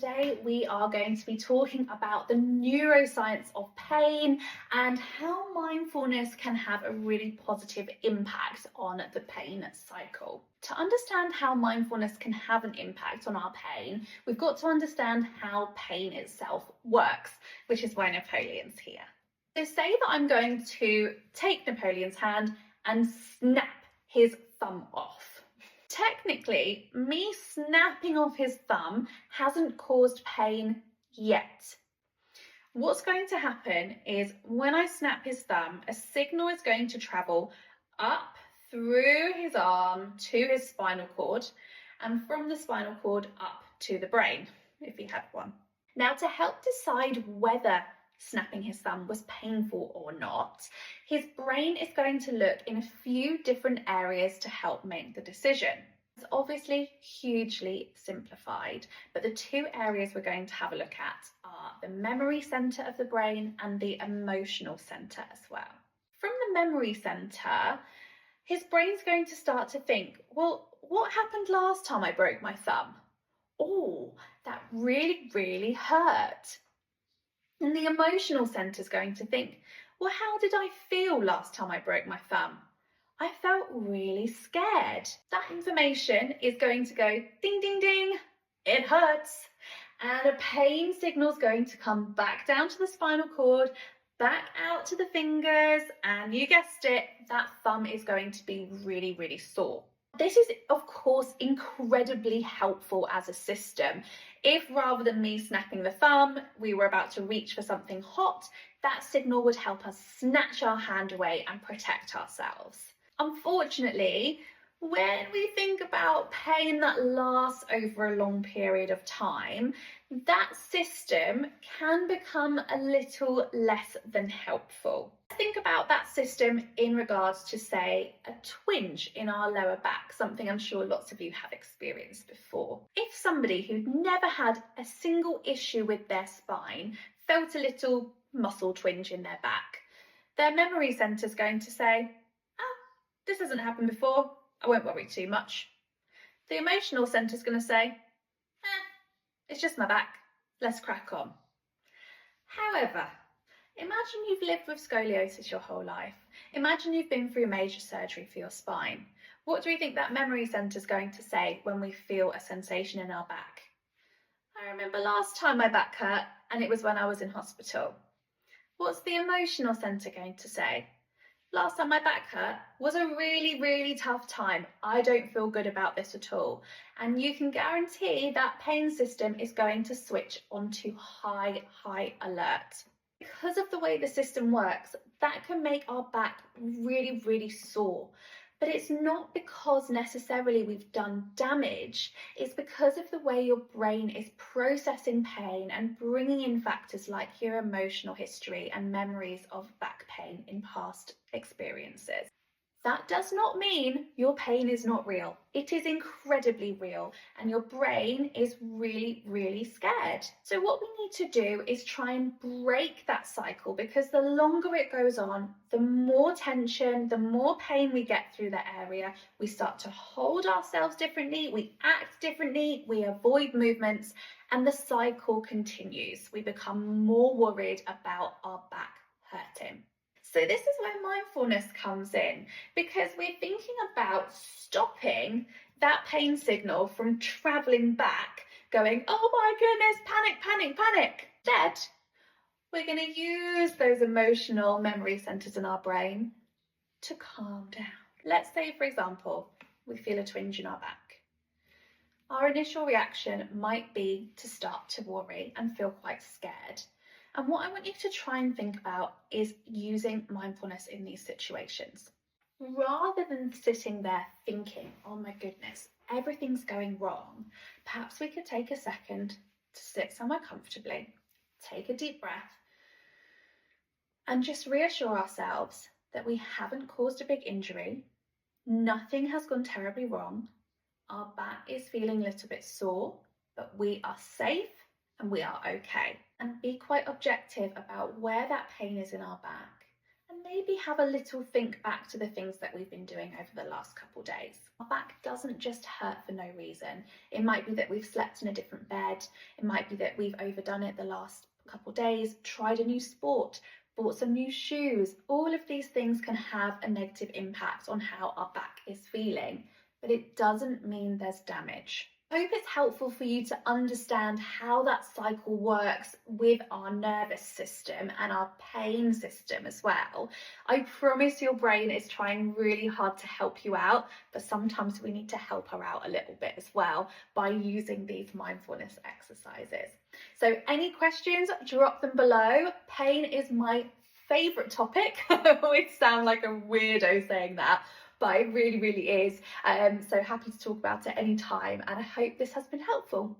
today we are going to be talking about the neuroscience of pain and how mindfulness can have a really positive impact on the pain cycle. To understand how mindfulness can have an impact on our pain, we've got to understand how pain itself works, which is why Napoleon's here. So say that I'm going to take Napoleon's hand and snap his thumb off. Technically, me snapping off his thumb hasn't caused pain yet. What's going to happen is when I snap his thumb, a signal is going to travel up through his arm to his spinal cord, and from the spinal cord up to the brain, if he had one. Now, to help decide whether snapping his thumb was painful or not, his brain is going to look in a few different areas to help make the decision. It's obviously hugely simplified, but the two areas we're going to have a look at are the memory center of the brain and the emotional center as well. From the memory center, his brain's going to start to think, well, what happened last time I broke my thumb? Oh, that really hurt. And the emotional center is going to think, well, how did I feel last time I broke my thumb? I felt really scared. That information is going to go ding, ding, ding, it hurts. And a pain signal is going to come back down to the spinal cord, back out to the fingers, and you guessed it, that thumb is going to be really sore. This is, of course, incredibly helpful as a system. If rather than me snapping the thumb, we were about to reach for something hot, that signal would help us snatch our hand away and protect ourselves. Unfortunately, when we think about pain that lasts over a long period of time, that system can become a little less than helpful. Think about that system in regards to, say, a twinge in our lower back, something I'm sure lots of you have experienced before. If somebody who'd never had a single issue with their spine felt a little muscle twinge in their back, their memory centre's going to say, this hasn't happened before, I won't worry too much. The emotional centre's going to say, it's just my back, let's crack on. However, imagine you've lived with scoliosis your whole life. Imagine you've been through major surgery for your spine. What do we think that memory centre is going to say when we feel a sensation in our back? I remember last time my back hurt, and it was when I was in hospital. What's the emotional centre going to say? Last time my back hurt was a really tough time. I don't feel good about this at all. And you can guarantee that pain system is going to switch onto high alert. Because of the way the system works, that can make our back really sore. But it's not because necessarily we've done damage, it's because of the way your brain is processing pain and bringing in factors like your emotional history and memories of back pain in past experiences. That does not mean your pain is not real. It is incredibly real, and your brain is really scared. So what we need to do is try and break that cycle, because the longer it goes on, the more tension, the more pain we get through that area. We start to hold ourselves differently, we act differently, we avoid movements, and the cycle continues. We become more worried about our back hurting. So this is where mindfulness comes in, because we're thinking about stopping that pain signal from traveling back, going, oh my goodness, panic. Instead, we're going to use those emotional memory centers in our brain to calm down. Let's say, for example, we feel a twinge in our back. Our initial reaction might be to start to worry and feel quite scared. And what I want you to try and think about is using mindfulness in these situations. Rather than sitting there thinking, oh my goodness, everything's going wrong, perhaps we could take a second to sit somewhere comfortably, take a deep breath, and just reassure ourselves that we haven't caused a big injury, nothing has gone terribly wrong, our back is feeling a little bit sore, but we are safe and we are okay. And be quite objective about where that pain is in our back, and maybe have a little think back to the things that we've been doing over the last couple of days. Our back doesn't just hurt for no reason. It might be that we've slept in a different bed. It might be that we've overdone it the last couple of days, tried a new sport, bought some new shoes. All of these things can have a negative impact on how our back is feeling, but it doesn't mean there's damage. I hope it's helpful for you to understand how that cycle works with our nervous system and our pain system as well. I promise your brain is trying really hard to help you out, but sometimes we need to help her out a little bit as well by using these mindfulness exercises. So any questions, drop them below. Pain is my favourite topic. I always sound like a weirdo saying that, but it really, really is. So happy to talk about it anytime, and I hope this has been helpful.